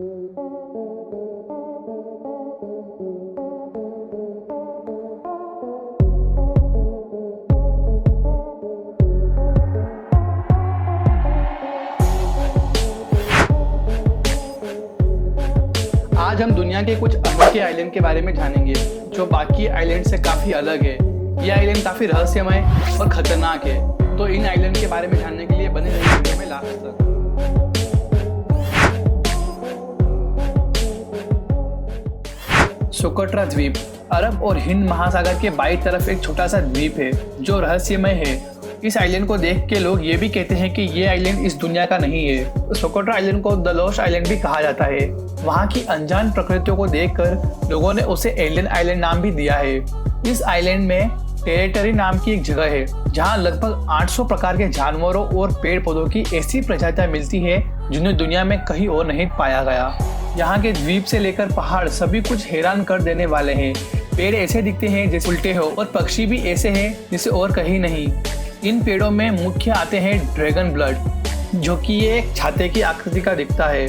आज हम दुनिया के कुछ अनोखे आइलैंड के बारे में जानेंगे जो बाकी आइलैंड से काफी अलग है। ये आइलैंड काफी रहस्यमय और खतरनाक है। तो इन आइलैंड के बारे में जानने के लिए बने रहिए वीडियो में लास्ट तक। सोकोट्रा द्वीप अरब और हिंद महासागर के बाईं तरफ एक छोटा सा द्वीप है जो रहस्यमय है। इस आइलैंड को देख के लोग ये भी कहते हैं कि ये आइलैंड इस दुनिया का नहीं है। सोकोट्रा आइलैंड को द लॉस्ट आइलैंड भी कहा जाता है। वहाँ की अनजान प्रकृतियों को देखकर लोगों ने उसे एलियन आइलैंड नाम भी दिया है। इस आइलैंड में टेरिटरी नाम की एक जगह है जहाँ लगभग 800 प्रकार के जानवरों और पेड़ पौधों की ऐसी प्रजातियां मिलती है जिन्हें दुनिया में कहीं और नहीं पाया गया। यहाँ के द्वीप से लेकर पहाड़ सभी कुछ हैरान कर देने वाले हैं। पेड़ ऐसे दिखते हैं जैसे उल्टे हो और पक्षी भी ऐसे हैं जैसे और कहीं नहीं। इन पेड़ों में मुख्य आते हैं ड्रैगन ब्लड, जो कि ये एक छाते की आकृति का दिखता है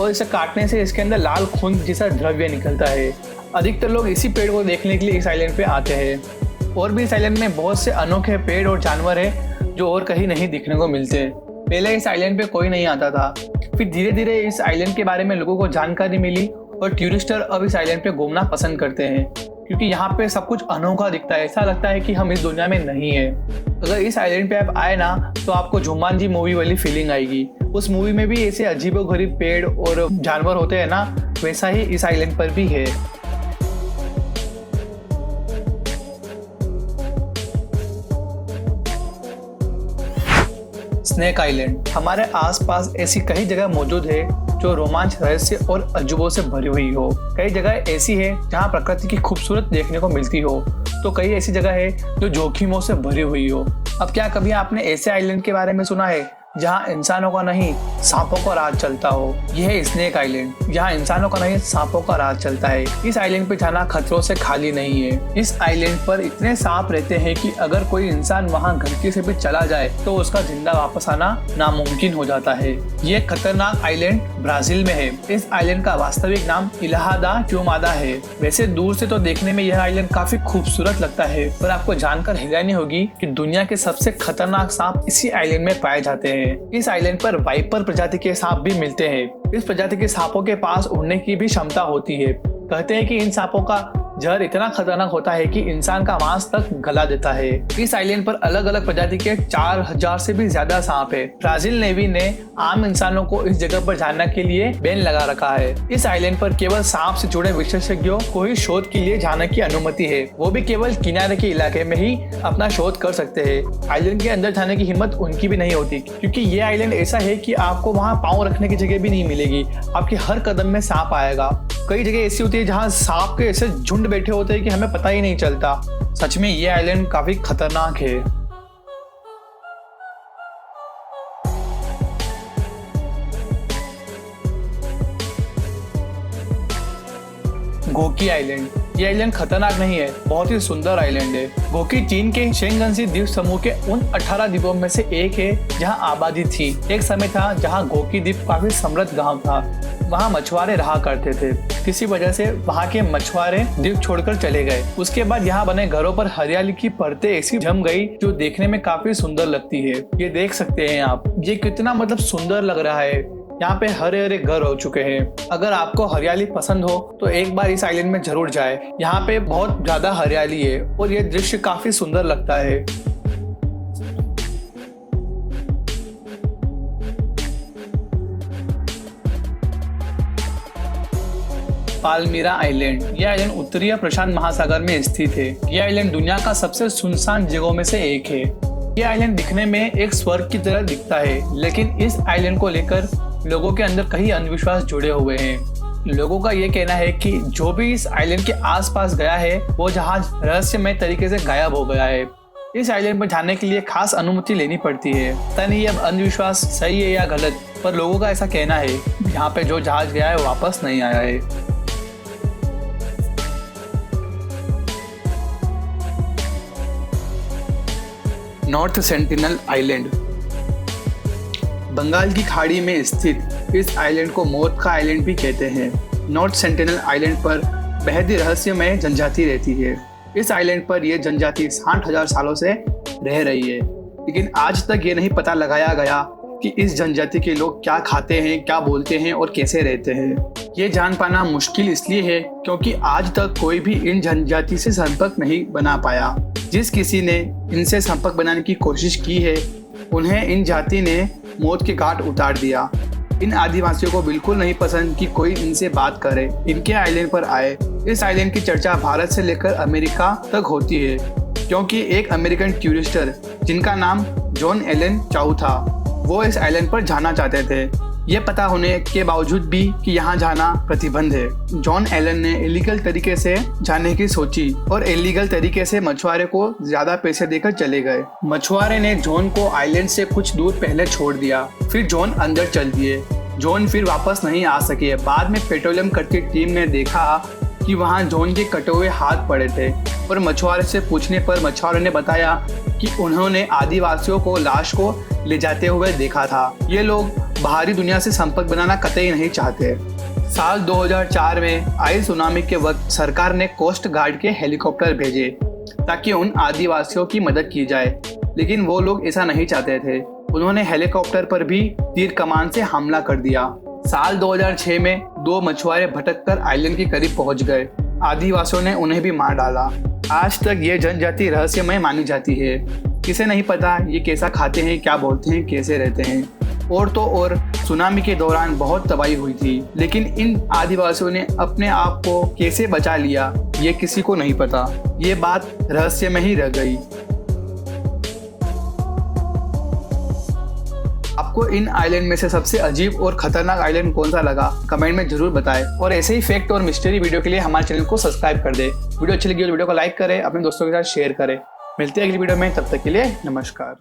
और इसे काटने से इसके अंदर लाल खून जैसा द्रव्य निकलता है। अधिकतर लोग इसी पेड़ को देखने के लिए इस आइलैंड पे आते हैं। और भी इस आइलैंड में बहुत से अनोखे पेड़ और जानवर हैं जो और कहीं नहीं दिखने को मिलते। पहले इस आइलैंड पे कोई नहीं आता था, फिर धीरे धीरे इस आइलैंड के बारे में लोगों को जानकारी मिली और टूरिस्टर अब इस आइलैंड पे घूमना पसंद करते हैं क्योंकि यहाँ पे सब कुछ अनोखा दिखता है। ऐसा लगता है कि हम इस दुनिया में नहीं है। अगर इस आइलैंड पे आप आए ना तो आपको जुम्मांजी मूवी वाली फीलिंग आएगी। उस मूवी में भी ऐसे अजीबोगरीब पेड़ और जानवर होते हैं ना, वैसा ही इस आइलैंड पर भी है। स्नेक आइलैंड हमारे आसपास ऐसी कई जगह मौजूद है जो रोमांच, रहस्य और अजूबों से भरी हुई हो। कई जगह ऐसी है जहां प्रकृति की खूबसूरत देखने को मिलती हो, तो कई ऐसी जगह है जो जोखिमों से भरी हुई हो। अब क्या कभी आपने ऐसे आइलैंड के बारे में सुना है जहां इंसानों का नहीं सांपों का राज चलता हो? यह है स्नेक आइलैंड, जहां इंसानों का नहीं सांपों का राज चलता है। इस आइलैंड पे जाना खतरों से खाली नहीं है। इस आइलैंड पर इतने सांप रहते हैं कि अगर कोई इंसान वहां गलती से भी चला जाए तो उसका जिंदा वापस आना नामुमकिन हो जाता है। ये खतरनाक आइलैंड ब्राजील में है। इस आइलैंड का वास्तविक नाम इल्हा दा क्यूमादा है। वैसे दूर से तो देखने में यह आइलैंड काफी खूबसूरत लगता है, पर आपको जानकर हैरानी होगी कि दुनिया के सबसे खतरनाक सांप इसी आइलैंड में पाए जाते हैं। इस आइलैंड पर वाइपर प्रजाति के सांप भी मिलते हैं। इस प्रजाति के सांपों के पास उड़ने की भी क्षमता होती है। कहते हैं कि इन सांपों का जहर इतना खतरनाक होता है कि इंसान का मांस तक गला देता है। इस आइलैंड पर अलग अलग प्रजाति के 4000 से भी ज्यादा सांप है। ब्राजील नेवी ने आम इंसानों को इस जगह पर जाने के लिए बैन लगा रखा है। इस आइलैंड पर केवल सांप से जुड़े विशेषज्ञों को ही शोध के लिए जाने की अनुमति है। वो भी केवल किनारे के इलाके में ही अपना शोध कर सकते हैं। आइलैंड के अंदर जाने की हिम्मत उनकी भी नहीं होती क्योंकि ये आइलैंड ऐसा है कि आपको वहाँ पाँव रखने की जगह भी नहीं मिलेगी। आपके हर कदम में सांप आएगा। कई जगह ऐसी होती है जहाँ सांप के ऐसे झुंड बैठे होते हैं कि हमें पता ही नहीं चलता। सच में ये आइलैंड काफी खतरनाक है। गोकी आइलैंड, ये आइलैंड खतरनाक नहीं है, बहुत ही सुंदर आइलैंड है। गोकी चीन के शेंगनसी द्वीप समूह के उन 18 द्वीपों में से एक है जहां आबादी थी। एक समय था जहां गोकी द्वीप काफी समृद्ध गांव था। वहां मछुआरे रहा करते थे। किसी वजह से वहां के मछुआरे द्वीप छोड़कर चले गए। उसके बाद यहाँ बने घरों पर हरियाली की परतें ऐसी जम गई जो देखने में काफी सुंदर लगती है। ये देख सकते हैं आप, ये कितना सुंदर लग रहा है। यहाँ पे हरे हरे घर हो चुके हैं। अगर आपको हरियाली पसंद हो तो एक बार इस आइलैंड में जरूर जाए। यहाँ पे बहुत ज्यादा हरियाली है और ये दृश्य काफी सुंदर लगता है। पाल्मिरा आइलैंड, यह आइलैंड उत्तरीय प्रशांत महासागर में स्थित है। यह आइलैंड दुनिया का सबसे सुनसान जगहों में से एक है। यह आइलैंड दिखने में एक स्वर्ग की तरह दिखता है, लेकिन इस आइलैंड को लेकर लोगों के अंदर कई अंधविश्वास जुड़े हुए हैं। लोगों का ये कहना है कि जो भी इस आइलैंड के आसपास गया है वो जहाज रहस्यमय तरीके से गायब हो गया है। इस आइलैंड पर जाने के लिए खास अनुमति लेनी पड़ती है। पता नहीं अब अंधविश्वास सही है या गलत, पर लोगों का ऐसा कहना है। यहाँ पे जो जहाज गया है वो वापस नहीं आया है। नॉर्थ सेंटिनल आइलैंड, बंगाल की खाड़ी में स्थित इस आइलैंड को मौत का आइलैंड भी कहते हैं। नॉर्थ सेंटिनल आइलैंड पर बेहद ही रहस्यमय जनजाति रहती है। इस आइलैंड पर यह जनजाति 60,000 सालों से रह रही है, लेकिन आज तक ये नहीं पता लगाया गया कि इस जनजाति के लोग क्या खाते हैं, क्या बोलते हैं और कैसे रहते हैं। ये जान पाना मुश्किल इसलिए है क्योंकि आज तक कोई भी इन जनजाति से संपर्क नहीं बना पाया। जिस किसी ने इनसे संपर्क बनाने की कोशिश की है, उन्हें इन जाति ने मौत के घाट उतार दिया। इन आदिवासियों को बिल्कुल नहीं पसंद कि कोई इनसे बात करे, इनके आइलैंड पर आए। इस आइलैंड की चर्चा भारत से लेकर अमेरिका तक होती है क्योंकि एक अमेरिकन टूरिस्टर जिनका नाम जॉन एलन चाउ था, वो इस आइलैंड पर जाना चाहते थे, ये पता होने के बावजूद भी कि यहाँ जाना प्रतिबंध है। जॉन एलन ने इलीगल तरीके से जाने की सोची और इलीगल तरीके से मछुआरे को ज्यादा पैसे देकर चले गए। मछुआरे ने जॉन को आइलैंड से कुछ दूर पहले छोड़ दिया, फिर जॉन अंदर चल दिए। जॉन फिर वापस नहीं आ सके। बाद में पेट्रोलियम करती टीम ने देखा कि वहाँ जॉन के कटे हुए हाथ पड़े थे और मछुआरे से पूछने पर मछुआरे ने बताया कि उन्होंने आदिवासियों को लाश को ले जाते हुए देखा था। ये लोग बाहरी दुनिया से संपर्क बनाना कतई नहीं चाहते। साल 2004 में आई सुनामी के वक्त सरकार ने कोस्ट गार्ड के हेलीकॉप्टर भेजे ताकि उन आदिवासियों की मदद की जाए, लेकिन वो लोग ऐसा नहीं चाहते थे। उन्होंने हेलीकॉप्टर पर भी तीर कमान से हमला कर दिया। साल 2006 में 2 मछुआरे भटककर आइलैंड के करीब पहुंच गए। आदिवासियों ने उन्हें भी मार डाला। आज तक ये जनजाति रहस्यमय मानी जाती है। किसे नहीं पता ये कैसा खाते हैं, क्या बोलते हैं, कैसे रहते हैं। और तो और सुनामी के दौरान बहुत तबाही हुई थी, लेकिन इन आदिवासियों ने अपने आप को कैसे बचा लिया ये किसी को नहीं पता। ये बात रहस्य में ही रह गई। आपको इन आइलैंड में से सबसे अजीब और खतरनाक आइलैंड कौन सा लगा, कमेंट में जरूर बताएं। और ऐसे ही फैक्ट और मिस्ट्री वीडियो के लिए हमारे चैनल को सब्सक्राइब कर दे। वीडियो अच्छी लगी तो वीडियो को लाइक करें, अपने दोस्तों के साथ शेयर करें। मिलते हैं अगली वीडियो में, तब तक के लिए नमस्कार।